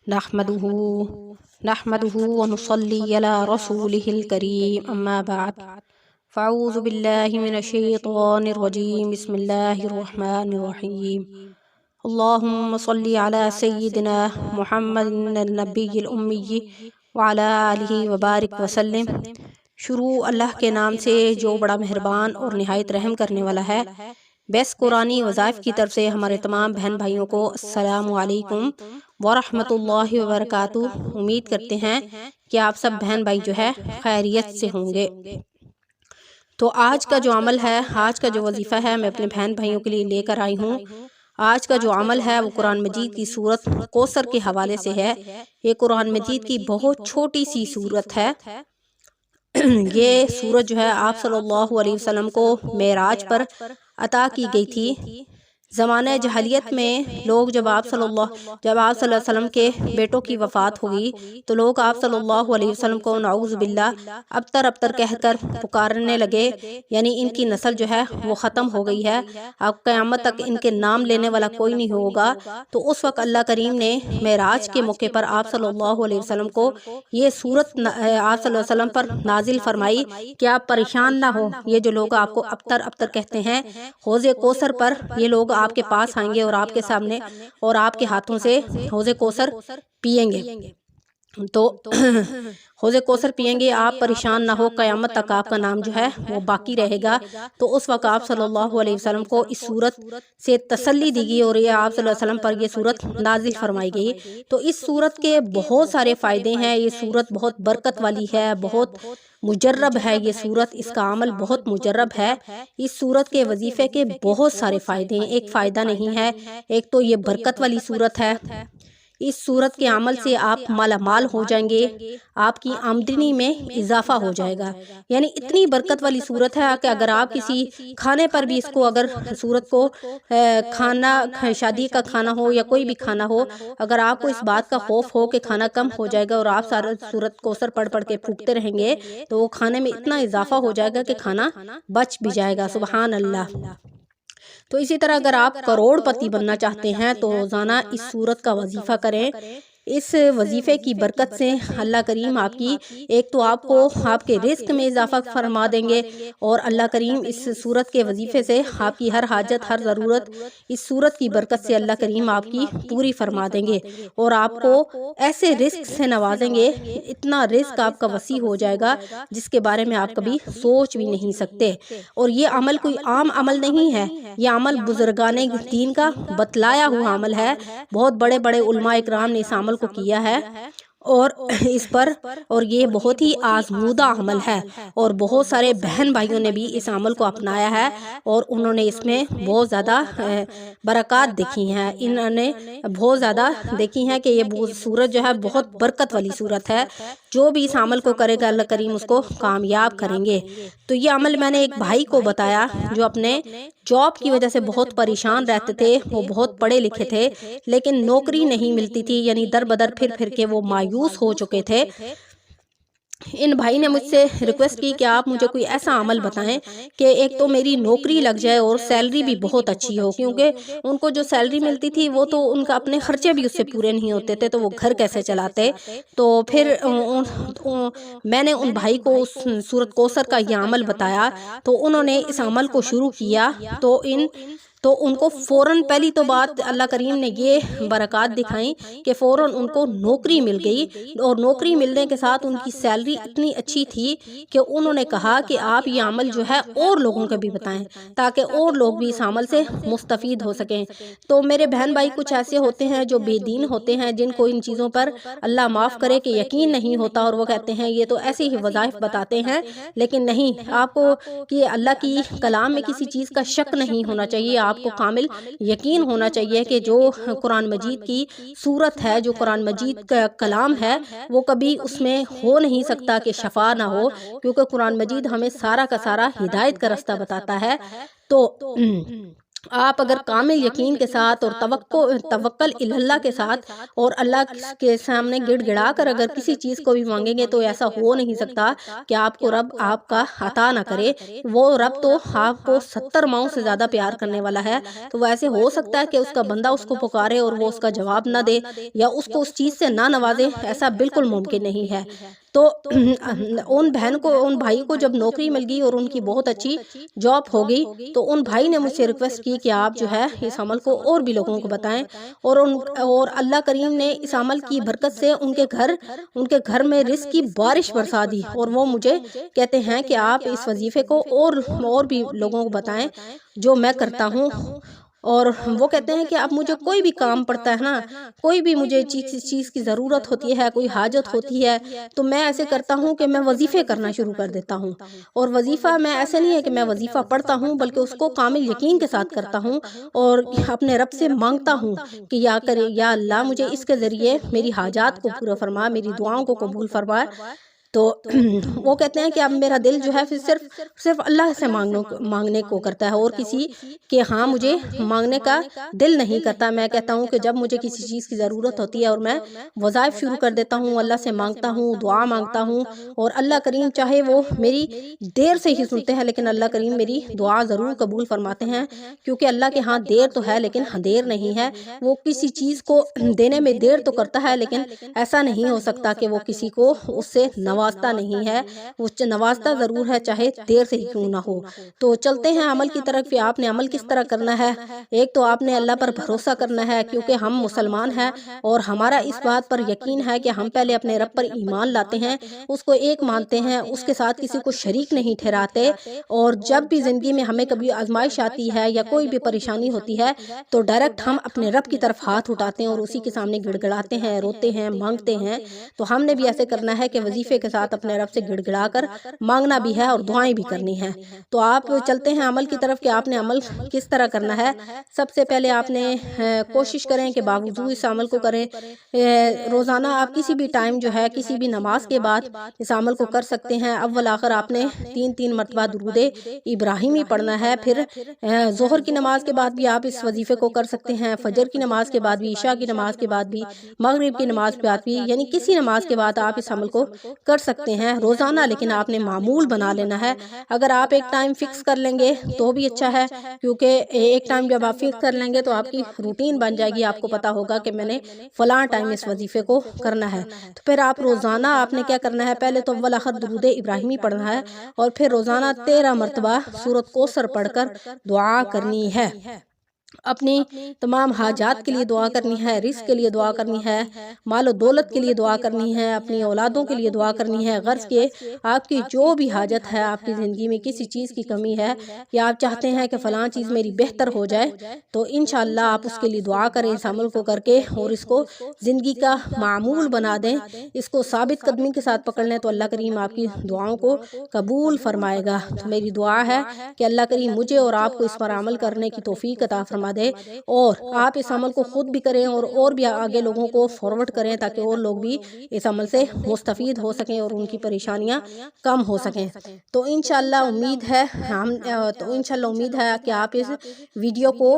نحمده نحمده ونصلي على رسوله الكريم أما بعد فأعوذ بالله من الشيطان الرجيم بسم الله الرحمن الرحيم اللهم صل على سيدنا محمد النبي الأمي وعلى آله وبارك وسلم۔ شروع اللہ کے نام سے جو بڑا مہربان اور نہایت رحم کرنے والا ہے۔ بیس قرآنی وظائف کی طرف سے ہمارے تمام بہن بھائیوں کو السلام علیکم ورحمۃ اللہ وبرکاتہ۔ امید کرتے ہیں کہ آپ سب بہن بھائی جو ہے خیریت سے ہوں گے۔ تو آج کا جو عمل ہے، آج کا جو وظیفہ ہے، میں اپنے بہن بھائیوں کے لیے لے کر آئی ہوں۔ آج کا جو عمل ہے وہ قرآن مجید کی سورت کوثر کے حوالے سے ہے۔ یہ قرآن مجید کی بہت چھوٹی سی سورت ہے۔ یہ سورت جو ہے آپ صلی اللہ علیہ وسلم کو معراج پر عطا کی گئی تھی۔ زمانہ جاہلیت میں لوگ جب آپ صلی اللہ علیہ وسلم کے بیٹوں کی وفات ہوگی تو لوگ آپ صلی اللہ علیہ وسلم کو نعوذ باللہ ابتر ابتر کہہ کر پکارنے لگے، یعنی ان کی نسل جو ہے وہ ختم ہو گئی ہے، اب قیامت تک ان کے نام لینے والا کوئی نہیں ہوگا۔ تو اس وقت اللہ کریم نے معراج کے موقع پر آپ صلی اللہ علیہ وسلم کو یہ سورت آپ صلی اللہ علیہ وسلم پر نازل فرمائی کہ آپ پریشان نہ ہو۔ یہ جو لوگ آپ کو ابتر ابتر کہتے ہیں، حوض کوثر پر یہ لوگ آپ کے پاس آئیں گے اور آپ کے سامنے اور آپ کے ہاتھوں سے حوض کوثر پئیں گے۔ تو حوض کوثر پئیں گے، آپ پریشان نہ ہو، قیامت تک آپ کا نام جو ہے وہ باقی رہے گا۔ تو اس وقت آپ صلی اللہ علیہ وسلم کو اس صورت سے تسلی دی گئی اور یہ آپ صلی اللہ علیہ وسلم پر یہ صورت نازل فرمائی گئی۔ تو اس صورت کے بہت سارے فائدے ہیں، یہ صورت بہت برکت والی ہے، بہت مجرب ہے یہ صورت، اس کا عمل بہت مجرب ہے۔ اس صورت کے وظیفے کے بہت سارے فائدے ہیں، ایک فائدہ نہیں ہے۔ ایک تو یہ برکت والی صورت ہے، اس صورت کے عمل سے آپ مالا مال ہو جائیں گے، آپ کی آمدنی میں اضافہ ہو جائے گا۔ یعنی اتنی برکت والی صورت ہے کہ اگر آپ کسی کھانے پر بھی اس کو، اگر صورت کو کھانا، شادی کا کھانا ہو یا کوئی بھی کھانا ہو، اگر آپ کو اس بات کا خوف ہو کہ کھانا کم ہو جائے گا اور آپ سارا صورت کوثر پڑھ پڑھ کے پھونکتے رہیں گے تو وہ کھانے میں اتنا اضافہ ہو جائے گا کہ کھانا بچ بھی جائے گا۔ سبحان اللہ۔ تو اسی طرح اگر آپ کروڑ پتی بننا چاہتے ہیں تو روزانہ اس سورت کا وظیفہ کریں۔ اس وظیفے کی برکت سے اللہ کریم آپ کی، ایک تو آپ کو آپ کے رزق میں اضافہ فرما دیں گے، اور اللہ کریم اس سورت کے وظیفے سے آپ کی ہر حاجت، ہر ضرورت اس سورت کی برکت سے اللہ کریم آپ کی پوری فرما دیں گے، اور آپ کو ایسے رزق سے نوازیں گے، اتنا رزق آپ کا وسیع ہو جائے گا جس کے بارے میں آپ کبھی سوچ بھی نہیں سکتے۔ اور یہ عمل کوئی عام عمل نہیں ہے، یہ عمل بزرگان دین کا بتلایا ہوا عمل ہے۔ بہت بڑے بڑے علماء اکرام نے اس عمل کو کیا ہے، اور اس پر، اور یہ بہت ہی آزمودہ عمل ہے، اور بہت سارے بہن بھائیوں نے بھی اس عمل کو اپنایا ہے اور انہوں نے اس میں بہت زیادہ برکات دیکھی ہیں، انہوں نے بہت زیادہ دیکھی ہیں کہ یہ سورت جو ہے بہت برکت والی سورت ہے۔ جو بھی اس عمل کو کرے گا اللہ کریم اس کو کامیاب کریں گے۔ تو یہ عمل میں نے ایک بھائی کو بتایا جو اپنے جاب کی وجہ سے بہت پریشان رہتے تھے، وہ بہت پڑھے لکھے تھے لیکن نوکری نہیں ملتی تھی، یعنی در بدر پھر پھر کے وہ مایوس ہو چکے تھے۔ ان بھائی نے مجھ سے ریکویسٹ کی کہ آپ مجھے کوئی ایسا عمل بتائیں کہ ایک تو میری نوکری لگ جائے اور سیلری بھی بہت اچھی ہو، کیونکہ ان کو جو سیلری ملتی تھی وہ تو ان کا اپنے خرچے بھی اس سے پورے نہیں ہوتے تھے، تو وہ گھر کیسے چلاتے۔ تو پھر میں نے ان بھائی کو اس سورت کوثر کا یہ عمل بتایا تو انہوں نے اس عمل کو شروع کیا۔ تو ان کو فوراً، پہلی تو بات اللہ کریم نے یہ برکات دکھائیں کہ فوراً ان کو نوکری مل گئی، اور نوکری ملنے کے ساتھ ان کی سیلری اتنی اچھی تھی کہ انہوں نے کہا کہ آپ یہ عمل جو ہے اور لوگوں کو بھی بتائیں تاکہ اور لوگ بھی اس عمل سے مستفید ہو سکیں۔ تو میرے بہن بھائی کچھ ایسے ہوتے ہیں جو بے دین ہوتے ہیں، جن کو ان چیزوں پر اللہ معاف کرے کہ یقین نہیں ہوتا، اور وہ کہتے ہیں یہ تو ایسے ہی وظائف بتاتے ہیں، لیکن نہیں، آپ کو کہ اللہ کی کلام میں کسی چیز کا شک نہیں ہونا چاہیے، آپ کو کامل یقین ہونا چاہیے کہ جو قرآن مجید کی صورت ہے، جو قرآن مجید کا کلام ہے، وہ کبھی اس میں ہو نہیں سکتا کہ شفا نہ ہو، کیونکہ قرآن مجید ہمیں سارا کا سارا ہدایت کا راستہ بتاتا ہے۔ تو آپ اگر کامل یقین کے ساتھ اور توکل اللہ کے ساتھ اور اللہ کے سامنے گڑ گڑا کر اگر کسی چیز کو بھی مانگیں گے تو ایسا ہو نہیں سکتا کہ آپ کو رب آپ کا عطا نہ کرے۔ وہ رب تو آپ کو 70 ماؤں سے زیادہ پیار کرنے والا ہے، تو وہ ایسے ہو سکتا ہے کہ اس کا بندہ اس کو پکارے اور وہ اس کا جواب نہ دے یا اس کو اس چیز سے نہ نوازے، ایسا بالکل ممکن نہیں ہے۔ تو ان بھائی کو جب نوکری مل گئی اور ان کی بہت اچھی جاب ہو گئی تو ان بھائی نے مجھ سے ریکویسٹ کی کہ آپ جو ہے اس عمل کو اور بھی لوگوں کو بتائیں، اور اللہ کریم نے اس عمل کی برکت سے ان کے گھر میں رزق کی بارش برسا دی، اور وہ مجھے کہتے ہیں کہ آپ اس وظیفے کو اور بھی لوگوں کو بتائیں جو میں کرتا ہوں۔ اور وہ کہتے ہیں کہ اب مجھے کوئی بھی کام پڑتا ہے نا، کوئی بھی مجھے چیز کی ضرورت ہوتی ہے، کوئی حاجت ہوتی ہے، تو میں ایسے کرتا ہوں کہ میں وظیفے کرنا شروع کر دیتا ہوں۔ اور وظیفہ میں ایسے نہیں ہے کہ میں وظیفہ پڑھتا ہوں، بلکہ اس کو کامل یقین کے ساتھ کرتا ہوں اور اپنے رب سے مانگتا ہوں کہ یا اللہ مجھے اس کے ذریعے میری حاجات کو پورا فرما، میری دعاؤں کو قبول فرما۔ تو وہ کہتے ہیں کہ اب میرا دل جو ہے صرف اللہ سے مانگنے کو کرتا ہے، اور کسی کے ہاں مجھے مانگنے کا دل نہیں کرتا۔ میں کہتا ہوں کہ جب مجھے کسی چیز کی ضرورت ہوتی ہے اور میں وظائف شروع کر دیتا ہوں، اللہ سے مانگتا ہوں، دعا مانگتا ہوں، اور اللہ کریم چاہے وہ میری دیر سے ہی سنتے ہیں لیکن اللہ کریم میری دعا ضرور قبول فرماتے ہیں، کیونکہ اللہ کے ہاں دیر تو ہے لیکن دیر نہیں ہے۔ وہ کسی چیز کو دینے میں دیر تو کرتا ہے لیکن ایسا نہیں ہو سکتا کہ وہ کسی کو اس سے نوازتا نہیں ہے، وہ نوازتا ضرور ہے چاہے دیر سے ہی کیوں نہ ہو۔ تو چلتے ہیں عمل کی طرف۔ آپ نے عمل کس طرح کرنا ہے؟ ایک تو آپ نے اللہ پر بھروسہ کرنا ہے، کیونکہ ہم مسلمان ہیں اور ہمارا اس بات پر یقین ہے کہ ہم پہلے اپنے رب پر ایمان لاتے ہیں، اس کو ایک مانتے ہیں، اس کے ساتھ کسی کو شریک نہیں ٹھہراتے، اور جب بھی زندگی میں ہمیں کبھی آزمائش آتی ہے یا کوئی بھی پریشانی ہوتی ہے تو ڈائریکٹ ہم اپنے رب کی طرف ہاتھ اٹھاتے ہیں اور اسی کے سامنے گڑ گڑاتے ہیں، روتے ہیں، مانگتے ہیں۔ تو ہم نے بھی ایسے کرنا ہے کہ وظیفے کے ساتھ اپنے رب سے گڑ گڑا کر مانگنا بھی ہے اور دعائیں بھی کرنی ہیں۔ تو آپ چلتے ہیں عمل کی طرف کہ آپ نے عمل کس طرح کرنا ہے۔ سب سے پہلے آپ نے کوشش کریں کہ باوضو اس عمل کو کریں۔ روزانہ آپ کسی بھی ٹائم جو ہے کسی بھی نماز کے بعد اس عمل کو کر سکتے ہیں۔ اول آخر آپ نے 3 مرتبہ درود ابراہیمی پڑھنا ہے۔ پھر ظہر کی نماز کے بعد بھی آپ اس وظیفے کو کر سکتے ہیں، فجر کی نماز کے بعد بھی، عشاء کی نماز کے بعد بھی، مغرب کی نماز کے بعد بھی، یعنی کسی نماز کے بعد آپ اس عمل کو کر سکتے ہیں روزانہ، لیکن آپ نے معمول بنا لینا ہے۔ اگر آپ ایک ٹائم فکس کر لیں گے تو بھی اچھا ہے، کیونکہ ایک ٹائم جب آپ فکس کر لیں گے تو آپ کی روٹین بن جائے گی، آپ کو پتا ہوگا کہ میں نے فلاں ٹائم اس وظیفے کو کرنا ہے۔ تو پھر آپ روزانہ آپ نے کیا کرنا ہے، پہلے تو اول آخر درود ابراہیمی پڑھنا ہے، اور پھر روزانہ 13 مرتبہ سورۃ کوثر پڑھ کر دعا کرنی ہے۔ اپنی تمام حاجات کے لیے دعا کرنی ہے، رزق کے لیے دعا کرنی ہے، مال و دولت کے لیے دعا کرنی ہے، اپنی اولادوں کے لیے دعا کرنی ہے، غرض کہ آپ کی جو بھی حاجت ہے، آپ کی زندگی میں کسی چیز کی کمی ہے یا آپ چاہتے ہیں کہ فلاں چیز میری بہتر ہو جائے، تو انشاءاللہ آپ اس کے لیے دعا کریں اس عمل کو کر کے، اور اس کو زندگی کا معمول بنا دیں، اس کو ثابت قدمی کے ساتھ پکڑ لیں، تو اللہ کریم آپ کی دعاؤں کو قبول فرمائے گا۔ تو میری دعا ہے کہ اللہ کریم مجھے اور آپ کو اس پر عمل کرنے کی توفیق عطا فرما دے، اور آپ اس عمل کو خود بھی کریں اور بھی آگے لوگوں کو فارورڈ کریں تاکہ اور لوگ بھی اس عمل سے مستفید ہو سکیں اور ان کی پریشانیاں کم ہو سکیں۔ تو انشاءاللہ امید ہے کہ آپ اس ویڈیو کو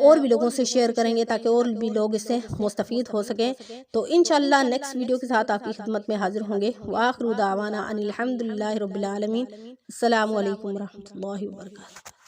اور بھی لوگوں سے شیئر کریں گے تاکہ اور بھی لوگ اس سے مستفید ہو سکیں۔ تو انشاءاللہ نیکسٹ ویڈیو کے ساتھ آپ کی خدمت میں حاضر ہوں گے۔ وآخر دعوانا ان الحمدللہ رب العالمین۔ السلام علیکم ورحمۃ اللہ وبرکاتہ۔